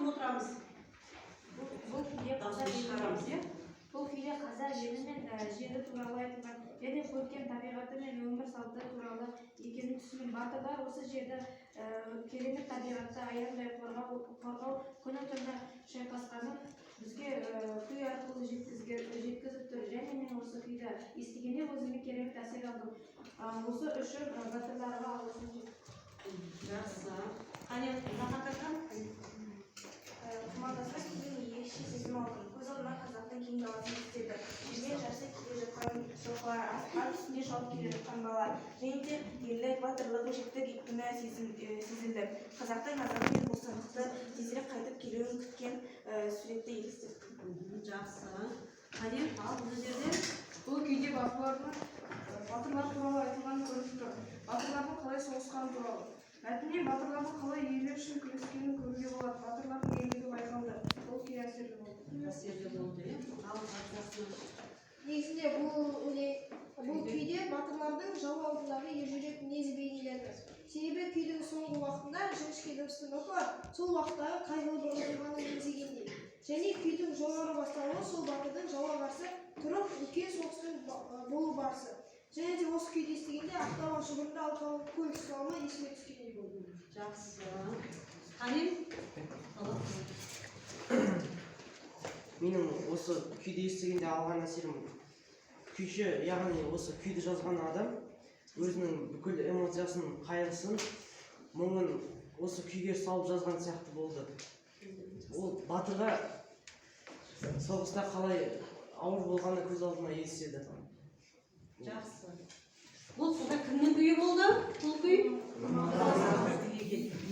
күтіп отырамыз. Бұл күйде қазақ елі мен жері туралы айтылған және көркем табиғаты мен өмір салты туралы екенін түсінген батырлар осы жерді керемет табиғатты аянбай қорғау күні-түні шайқасқанын бізге күй арқылы жеткізіп тұр. Және мен осы күйді естігенде өзіме керемет әсер алдым. Осы үшін батырларға алғысым жетті. Жақсы. Қане, Махат ака? Командасына келген ерекше сезім алдым. Көз алдыма қазақтың кең даласын елестеді. Жермен жарыса келе жатқан жылқылар, ат үстінде шауып келе жатқан бала. Және де ерлік, батырлық, өжеттік екпіні сезілді. Қазақтың азығы мен бостандықты тезірек қайтып келуін күткен суретті елестеттім. Жақсы. Қане, ал бұл жерде? Бұл күйде батырлар туралы айтылған көрініп тұр. Батырлардың қалай соғысқаны туралы. Мәтінде батырлардың қалай ерлер үшін күрескенін көруге болады. Батырлардың ерлігі байқалды. Бұл күй әсерлі болды. Әсерлі болды, ал жақсы. Негізінде бұл күйде батырлардың жау алдындағы ержүрек мінезі бейнеленді. Себебі күйдің соңғы уақытында жіңішке дыбыстың дыбысы сол уақыттағы қайғылы бір оқиғаны меңзегендей. Және күйдің жоғары басталуы сол батырдың жауға қарсы тұрып үлкен соғыстың болу барысы. Және де осы күйді естігенде Ақтау шұбырында алқалық көл тұсауы есіме түскендей болды. Жақсы. Қане? Менің осы күйді естігенде алған әсерім, күйші, яғни осы күйді жазған адам өзінің бүкіл эмоциясын, қайғысын, мұңын осы күйге салып жазған сияқты болды. Ол батырға соғыста қалай ауыр болғаны көз алдыма елестеді. Жақсы. Бұл сонда кімнің күйі болды? Бұл күй?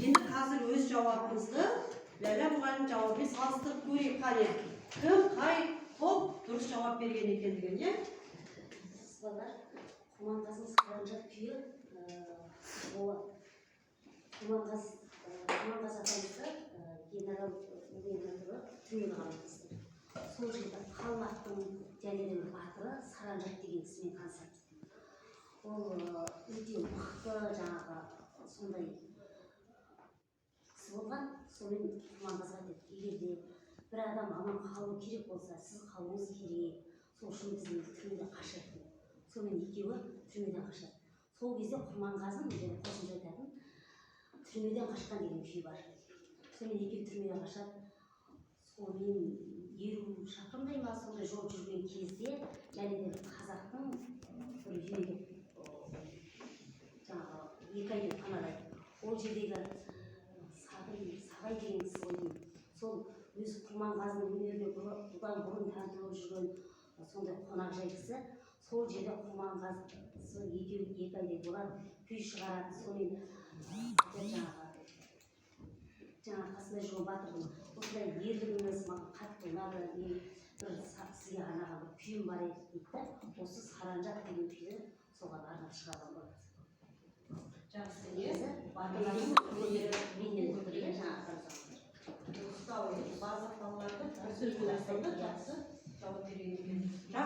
Енді қазір өз жауабыңызды Ләйлә мұғалім жауабымен салыстырып көрейік. Қане, кім, қай топ дұрыс жауап берген екендігін, е? Балалар, Құрманғазының сараңжат күйі Құрманғаз атамызды генерал-губернаторы түрмеге қаматты. Сол жерде Қалмақтың жәлелі батыры Саранжат деген кісімен танысады. Ол өте мықты жаңағы сондай кісі болған. Сонымен Құрманғазға айтады, егер де бір адам аман қалу керек болса, сіз қалуыңыз керек. Сол үшін біздің түрмеден қашады. Сонымен екеуі түрмеден қашады. Сол кезде Құрманғазының қосымша айтатын түрмеден қашқан деген күй бар. Сонымен екеуі түрмеден қашады. Сонымен 50 шақырымдай ма сондай жол жүрген кезде және де қазақтың бір үйінде жаңағы 2 айда паналайды. Ол жердегі Сағай деген кісі ғой деймін. Сол өз Құрманғазының өнеріне бұдан бұрын тәнтіліп жүрген сондай қонақжай кісі. Сол жерде Құрманғазы екеуі 2 айдай болады, күй шығарады. Сонымен жаңағы қасында жүрген батырдың осындай ерлігіңіз маған қатты ұнады, мен бір сізге арнаған бір күйім бар еді дейді. Осы Саранжат деген күйді соған арнап шығарған болады. Жақсы. Батырлардың бейнеленіп тұр, жаңағы барлық балаларды сөзбен жақсы жауап берген екен.